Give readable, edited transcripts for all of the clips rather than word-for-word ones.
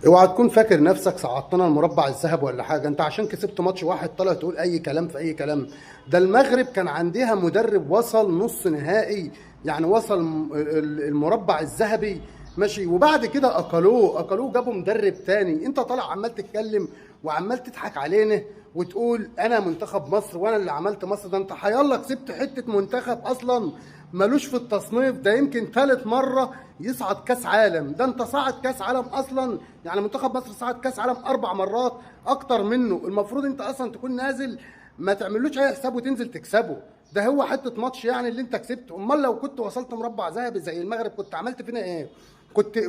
اوعى تكون فاكر نفسك صعدتنا المربع الذهبي ولا حاجه. انت عشان كسبت ماتش واحد طلع تقول اي كلام في اي كلام؟ ده المغرب كان عندها مدرب وصل نص نهائي، يعني وصل المربع الذهبي ماشي، وبعد كده اكلوه جابوا مدرب تاني. انت طالع عمال تتكلم وعمال تضحك علينا وتقول انا منتخب مصر وانا اللي عملت مصر. ده انت حيالله كسبت حته منتخب اصلا ملوش في التصنيف ده، يمكن ثالث مره يصعد كاس عالم. ده انت صعد كاس عالم اصلا، يعني منتخب مصر صعد كاس عالم 4 مرات اكتر منه. المفروض انت اصلا تكون نازل ما تعملوش اي حساب وتنزل تكسبه. ده هو حته ماتش يعني اللي انت كسبته. امال لو كنت وصلت مربع ذهبي زي المغرب كنت عملت فينا ايه؟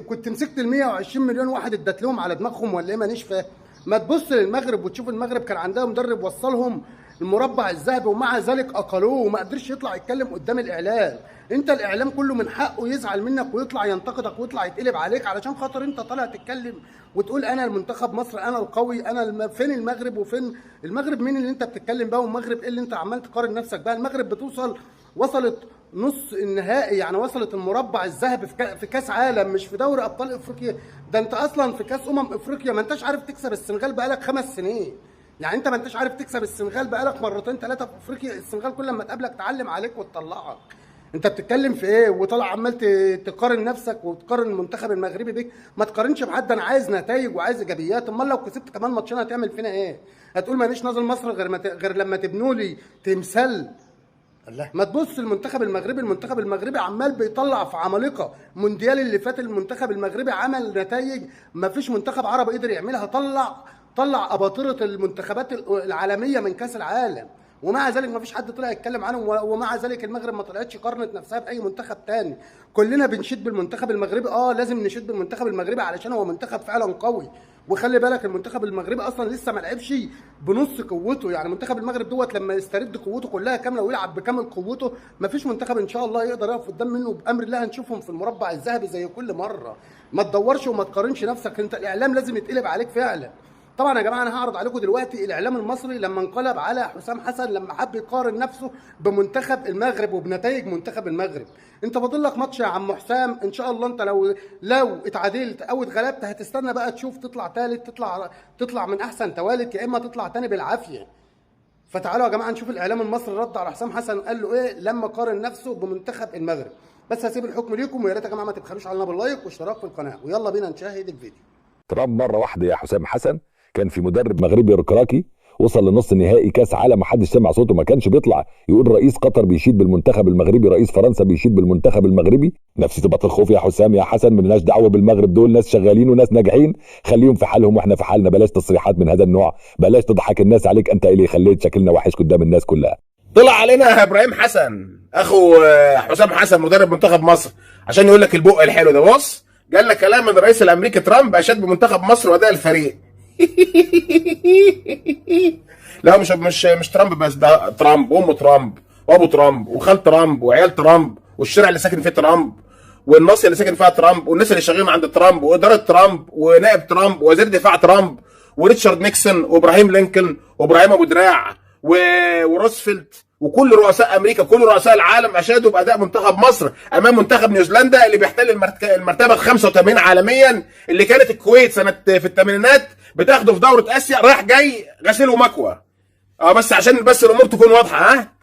كنت مسكت ال 120 مليون واحد اديت لهم على دماغهم ولا ايه؟ مانيش فاهم. ما تبص للمغرب وتشوف المغرب كان عندها مدرب وصلهم المربع الذهبي ومع ذلك اقلوه وما قدرش يطلع يتكلم قدام الاعلام. انت الاعلام كله من حقه يزعل منك ويطلع ينتقدك ويطلع يتقلب عليك علشان خاطر انت طالع تتكلم وتقول انا المنتخب مصر انا القوي انا فين المغرب وفين المغرب؟ مين اللي انت بتتكلم بقى؟ والمغرب ايه اللي انت عمال تقارن نفسك بقى؟ المغرب وصلت نص النهائي، يعني وصلت المربع الذهبي في كاس عالم، مش في دوري ابطال افريقيا. ده انت اصلا في كاس افريقيا ما انتش عارف تكسب السنغال بقالك 5 سنين. يعني انت ما انتش عارف تكسب السنغال بقالك مرتين ثلاثه في افريقيا. السنغال كل ما تقابلك تعلم عليك وتطلعك. انت بتتكلم في ايه وطالع عمال تقارن نفسك وتقارن المنتخب المغربي بيك؟ ما تقارنش بحد. انا عايز نتائج وعايز ايجابيات. امال لو كسبت كمان ماتشين هتعمل فينا ايه؟ هتقول ماليش نازل مصر غير لما تبنوا لي تمثال؟ الله، ما تبص المنتخب المغربي. المنتخب المغربي عمال بيطلع في عمالقه. مونديال اللي فات المنتخب المغربي عمل نتائج ما فيش منتخب عربي قدر يعملها. طلع اباطره المنتخبات العالميه من كاس العالم، ومع ذلك ما فيش حد طلع يتكلم عنهم. ومع ذلك المغرب ما طلعتش قارنت نفسها باي منتخب تاني. كلنا بنشيد بالمنتخب المغربي. لازم نشيد بالمنتخب المغربي علشان هو منتخب فعلا قوي. وخلي بالك المنتخب المغربي اصلا لسه ما لعبش بنص قوته. يعني منتخب المغرب لما يسترد قوته كلها كامله ويلعب بكامل قوته ما فيش منتخب ان شاء الله يقدر يقف قدام منه. بامر الله هنشوفهم في المربع الذهبي زي كل مره. ما تدورش وما تقارنش نفسك. انت الاعلام لازم يتقلب عليك فعلا. طبعا يا جماعه انا هعرض عليكم دلوقتي الاعلام المصري لما انقلب على حسام حسن لما حب يقارن نفسه بمنتخب المغرب وبنتائج منتخب المغرب. انت فاضل لك ماتش يا عم حسام ان شاء الله. انت لو اتعادلت او اتغلبت هتستنى بقى تشوف تطلع ثالث تطلع من احسن توالت يا اما تطلع تاني بالعافيه. فتعالوا يا جماعه نشوف الاعلام المصري رد على حسام حسن قال له ايه لما قارن نفسه بمنتخب المغرب. بس هسيب الحكم ليكم ويا ريت يا جماعه ما تبخلوش علينا باللايك واشتراك في القناه ويلا بينا نشاهد الفيديو. ترامب مره واحده يا حسام حسن كان في مدرب مغربي ركراكي وصل لنص نهائي كاس عالم محدش سمع صوته، ما كانش بيطلع يقول رئيس قطر بيشيد بالمنتخب المغربي، رئيس فرنسا بيشيد بالمنتخب المغربي. نفسي تبقى الخوف يا حسام يا حسن، ملناش دعوه بالمغرب، دول ناس شغالين وناس ناجحين، خليهم في حالهم واحنا في حالنا. بلاش تصريحات من هذا النوع، بلاش تضحك الناس عليك. انت اللي خليت شكلنا وحش قدام الناس كلها. طلع علينا ابراهيم حسن اخو حسام حسن مدرب منتخب مصر عشان يقول لك البق الحلو ده. بص قال لك كلام من الرئيس الامريكي ترامب اشاد بمنتخب مصر واداء الفريق. لا مش ترامب بس، ده ترامب وام ترامب وابو ترامب وخال ترامب وعيال ترامب والشارع اللي ساكن فيه ترامب والناصيه اللي ساكن فيها ترامب والناس اللي شغالين عند ترامب واداره ترامب ونائب ترامب ووزير دفاع ترامب وريتشارد نيكسون وابراهيم لينكولن وابراهيم ابو دراع وروزفلت وكل رؤساء امريكا كل رؤساء العالم اشادوا باداء منتخب مصر امام منتخب نيوزيلندا اللي بيحتل المرتبه 85 عالميا، اللي كانت الكويت في الثمانينات بتاخده في دوره اسيا رايح جاي غسيل ومكوى. بس عشان بس الامور تكون واضحه.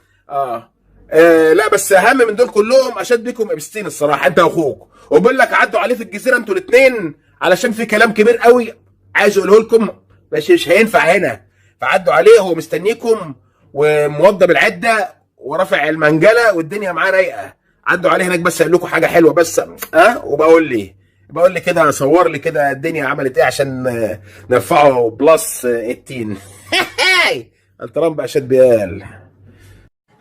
لا بس اهم من دول كلهم اشاد بيكم ابستين الصراحه انت واخوك، وبقول لك عدوا عليه في الجزيره انتوا الاثنين علشان في كلام كبير قوي عايز اقوله لكم بس مش هينفع هنا، فعدوا عليه هو مستنيكم وموضب العده ورافع المنجله والدنيا معاه رايقه. عدوا عليه هناك بس اقول لكم حاجه حلوه بس وبقول لي كده صور لي كده الدنيا عملت ايه عشان نرفعه بلس 18. ترامب اشد بيال.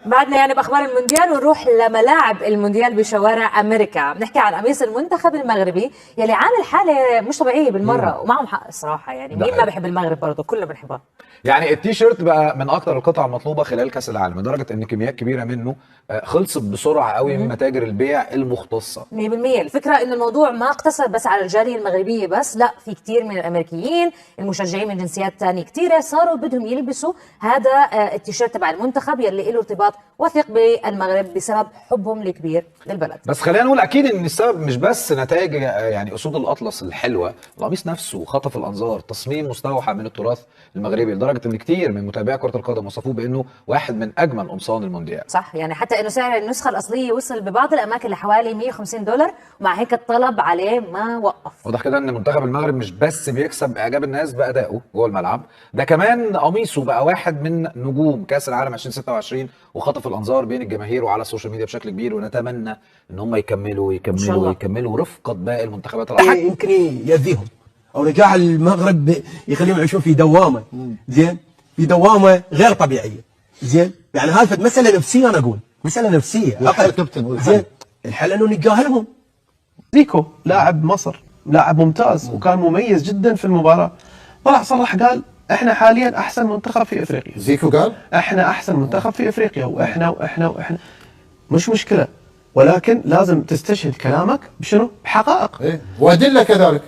بعدنا يعني باخبار المونديال ونروح لملاعب المونديال بشوارع امريكا. بنحكي عن قميص المنتخب المغربي يلي عامل حاله مش طبيعيه بالمره ومعهم حق الصراحه. يعني مين ما بحب المغرب برضه كلنا بنحبها. يعني التيشيرت بقى من اكتر القطع المطلوبه خلال كاس العالم لدرجه ان كميات كبيره منه خلصت بسرعه قوي من متاجر البيع المختصه. 100%. الفكره ان الموضوع ما اقتصر بس على الجاليه المغربيه بس، لا في كثير من الامريكيين المشجعين من جنسيات ثانيه كثيره صاروا بدهم يلبسوا هذا التيشيرت تبع المنتخب يلي له ارتباط البطولات، وثق بالمغرب بسبب حبهم الكبير للبلد. بس خلينا نقول اكيد ان السبب مش بس نتائج يعني اسود الاطلس الحلوه، القميص نفسه خطف الانظار، تصميم مستوحى من التراث المغربي، لدرجه ان كتير من متابعي كره القدم وصفوه بانه واحد من اجمل قمصان المونديال. صح، يعني حتى انه سعر النسخه الاصليه وصل ببعض الاماكن لحوالي $150، ومع هيك الطلب عليه ما وقف. واضح كده ان منتخب المغرب مش بس بيكسب اعجاب الناس بادائه جوه الملعب، ده كمان قميصه بقى واحد من نجوم كاس العالم 2026 وخطف الانظار بين الجماهير وعلى السوشيال ميديا بشكل كبير، ونتمنى ان هم يكملوا رفقه باقي المنتخبات العربيه. يمكن يأذيهم او نجاح المغرب يخليهم يعيشون في دوامه، زين، في دوامه غير طبيعيه، زين، يعني هاي مساله نفسيه، انا اقول مساله نفسيه. زين، الحل انه نتجاهلهم. زيكو لاعب مصر، لاعب ممتاز وكان مميز جدا في المباراه، طلع صرح قال احنا حاليا احسن منتخب في افريقيا. زيكو قال احنا احسن منتخب في افريقيا، واحنا مش مشكله، ولكن لازم تستشهد كلامك بشنو؟ بحقائق. ايه وادله كذلك.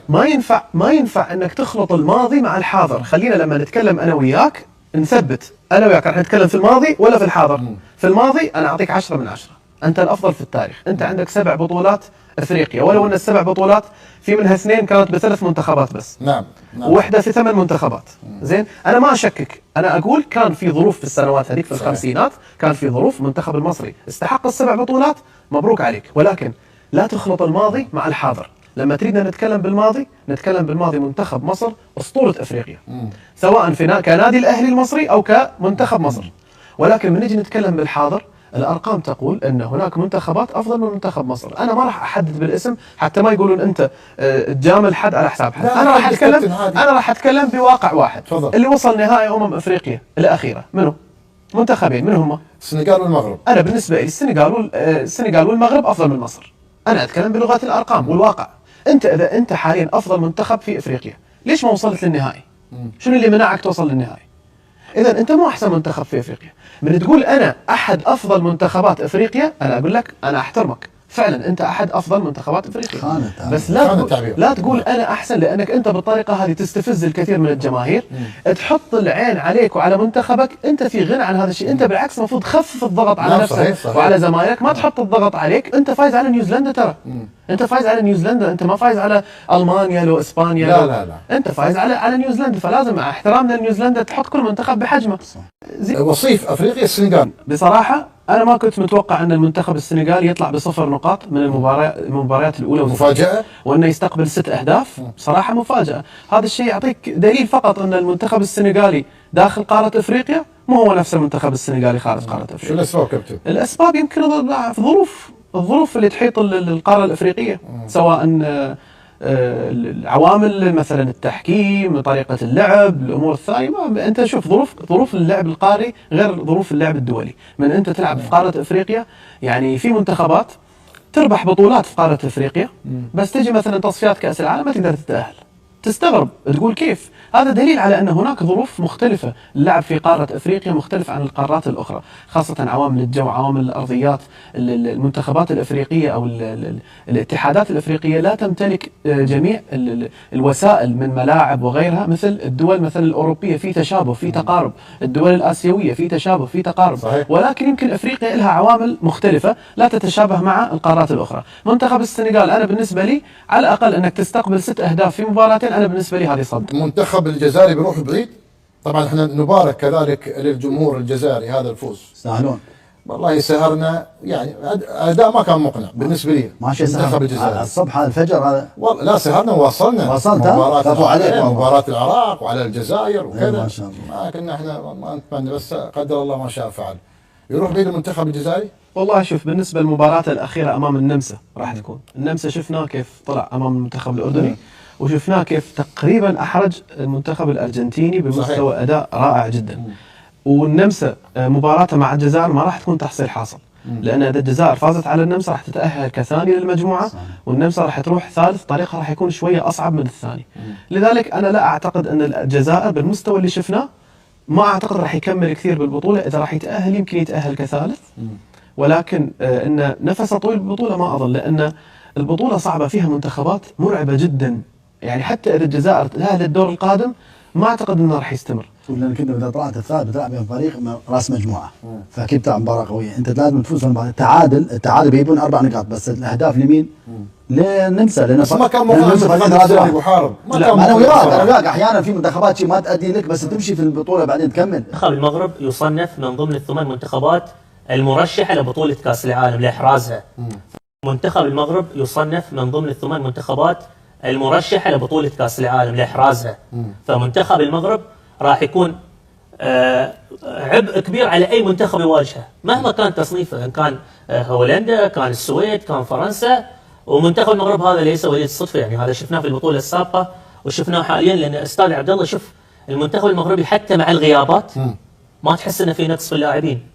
ما ينفع انك تخلط الماضي مع الحاضر. خلينا لما نتكلم انا وياك نثبت، انا وياك راح نتكلم في الماضي ولا في الحاضر. في الماضي انا اعطيك 10 من 10، انت الافضل في التاريخ، انت عندك 7 بطولات افريقيا، ولو ان ال7 بطولات في منها 2 كانت ب3 منتخبات بس. نعم. وواحده في 8 منتخبات. زين، انا ما اشكك، انا اقول كان في ظروف في السنوات هذيك في الخمسينات، كان في ظروف المنتخب المصري استحق ال7 بطولات، مبروك عليك، ولكن لا تخلط الماضي مع الحاضر. لما تريدنا نتكلم بالماضي، نتكلم بالماضي منتخب مصر اسطوره افريقيا، سواء في كنادي الاهلي المصري او كمنتخب مصر. ولكن من نجي نتكلم بالحاضر، الارقام تقول ان هناك منتخبات افضل من منتخب مصر. انا ما راح احدد بالاسم حتى ما يقولون انت تجامل حد على حساب حد. انا راح اتكلم بواقع واحد. فضل. اللي وصل نهائي افريقيا الاخيره منو؟ منتخبين، من هم؟ السنغال والمغرب. انا بالنسبه لي السنغال والمغرب افضل من مصر. انا اتكلم بلغه الارقام والواقع. اذا انت حاليا افضل منتخب في افريقيا، ليش ما وصلت للنهائي؟ شنو اللي منعك توصل للنهائي؟ اذا انت مو احسن منتخب في افريقيا. من تقول انا احد افضل منتخبات افريقيا، انا اقول لك انا احترمك، فعلا انت احد افضل منتخبات افريقيا، بس لا تقول انا احسن، لانك انت بالطريقه هذه تستفز الكثير من الجماهير، تحط العين عليك وعلى منتخبك. انت في غنى عن هذا الشيء، انت بالعكس المفروض تخفف الضغط على نفسك صحيح. وعلى زمايلك، ما تحط الضغط عليك. انت فايز على نيوزيلندا، ترى انت فايز على نيوزيلندا، انت ما فايز على المانيا لو اسبانيا لا. انت فايز على نيوزيلندا، فلازم مع احترامنا لنيوزيلندا تحط كل منتخب بحجمه. وصيف افريقيا السنغال. بصراحه انا ما كنت متوقع ان المنتخب السنغالي يطلع ب0 نقاط من المباريات الاولى، مفاجاه، وانه يستقبل 6 اهداف. بصراحه مفاجاه. هذا الشيء يعطيك دليل فقط ان المنتخب السنغالي داخل قاره افريقيا مو هو نفس المنتخب السنغالي خارج قاره افريقيا. شو الاسباب كابتن؟ الاسباب يمكن الظروف اللي تحيط القاره الافريقيه، سواء العوامل مثلا التحكيم، طريقه اللعب، الامور الثانيه. انت شوف ظروف اللعب القاري غير ظروف اللعب الدولي. من انت تلعب في قاره افريقيا، يعني في منتخبات تربح بطولات في قاره افريقيا، بس تجي مثلا تصفيات كاس العالم ما تقدر تتاهل، تستغرب تقول كيف. هذا دليل على ان هناك ظروف مختلفه. اللعب في قاره افريقيا مختلف عن القارات الاخرى، خاصه عوامل الجو، عوامل الارضيات. المنتخبات الافريقيه او الاتحادات الافريقيه لا تمتلك جميع الوسائل من ملاعب وغيرها مثل الدول مثلا الاوروبيه. في تشابه، في تقارب. الدول الاسيويه في تشابه، في تقارب صحيح. ولكن يمكن افريقيا لها عوامل مختلفه لا تتشابه مع القارات الاخرى. منتخب السنغال انا بالنسبه لي على الاقل انك تستقبل 6 اهداف في مباراتين، انا بالنسبه لي هذه صد. منتخب الجزائري بيروح بعيد. طبعا احنا نبارك كذلك للجمهور الجزائري هذا الفوز. يستاهلون والله سهرنا، يعني اداء ما كان مقنع بالنسبه لي. ماشي منتخب الجزائري الصبح على الفجر هذا والله لا سهرنا ووصلنا مباراة العراق وعلى الجزائر وكذا. ما شاء الله. ما كنا احنا ما نتمنى، بس قدر الله ما شاء فعل. يروح بعيد المنتخب الجزائري. والله شوف، بالنسبه للمباراه الاخيره امام النمسا راح تكون النمسا، شفناه كيف طلع امام المنتخب الاردني، وشفناه كيف تقريبا احرج المنتخب الارجنتيني بمستوى صحيح. اداء رائع جدا. والنمسا مباراته مع الجزائر ما راح تكون تحصيل حاصل، لان اذا الجزائر فازت على النمسا راح تتاهل كثاني للمجموعه، والنمسا راح تروح ثالث، طريقها راح يكون شويه اصعب من الثاني. لذلك انا لا اعتقد ان الجزائر بالمستوى اللي شفناه ما اعتقد راح يكمل كثير بالبطوله. اذا راح يتاهل يمكن يتاهل كثالث، ولكن ان نفسه طويل بالبطوله ما اظن، لان البطوله صعبه فيها منتخبات مرعبه جدا. يعني حتى اذا الجزائر تاهل الدور القادم ما اعتقد انه راح يستمر. لانك انت اذا طلعت الثالث بتلعب بفريق راس مجموعه، فاكيد بتلعب مباراه قويه، انت لازم تفوز في المباراه. التعادل بيجيبون 4 نقاط، بس الاهداف لمين؟ ننسى لان ما كان موقع ابو حارب. انا وياك احيانا في منتخبات ما تادي لك بس تمشي في البطوله بعدين تكمل. منتخب المغرب يصنف من ضمن الثمان منتخبات المرشحه لبطوله كاس العالم لاحرازها. منتخب المغرب يصنف من ضمن الثمان منتخبات المرشحه لبطوله كاس العالم لاحرازها. فمنتخب المغرب راح يكون عبء كبير على اي منتخب يواجهه مهما كان تصنيفه، ان كان هولندا، كان السويد، كان فرنسا. ومنتخب المغرب هذا ليس وليد الصدفه، يعني هذا شفناه في البطوله السابقه وشفناه حاليا. لان استاذ عبد الله شوف المنتخب المغربي حتى مع الغيابات ما تحس انه في نقص في اللاعبين،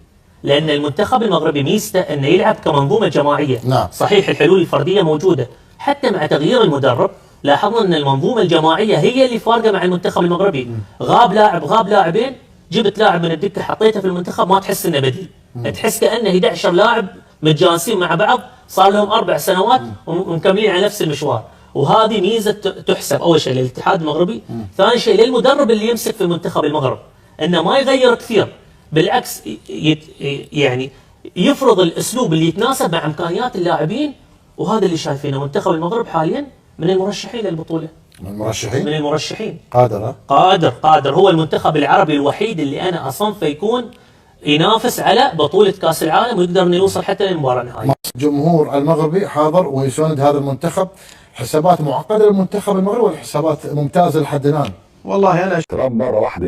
لان المنتخب المغربي ميزته انه يلعب كمنظومه جماعيه. نعم. صحيح الحلول الفرديه موجوده، حتى مع تغيير المدرب لاحظنا ان المنظومه الجماعيه هي اللي فارقه مع المنتخب المغربي. غاب لاعب، غاب لاعبين، جبت لاعب من الدكه حطيته في المنتخب ما تحس انه بديل، تحس كانه 11 لاعب متجانسين مع بعض صار لهم 4 سنوات ومكملين على نفس المشوار. وهذه ميزه تحسب اول شيء للاتحاد المغربي، ثاني شيء للمدرب اللي يمسك في منتخب المغرب انه ما يغير كثير، بالعكس يعني يفرض الاسلوب اللي يتناسب مع امكانيات اللاعبين. وهذا اللي شايفينه منتخب المغرب حاليا من المرشحين للبطوله. من المرشحين قادر هو المنتخب العربي الوحيد اللي انا اصنفه يكون ينافس على بطوله كاس العالم ويقدر انه يوصل حتى للمباراه النهائيه. الجمهور المغربي حاضر ويساند هذا المنتخب. حسابات معقده للمنتخب المغربي ولا حسابات ممتازه لحد الان؟ والله انا ترامب مره واحده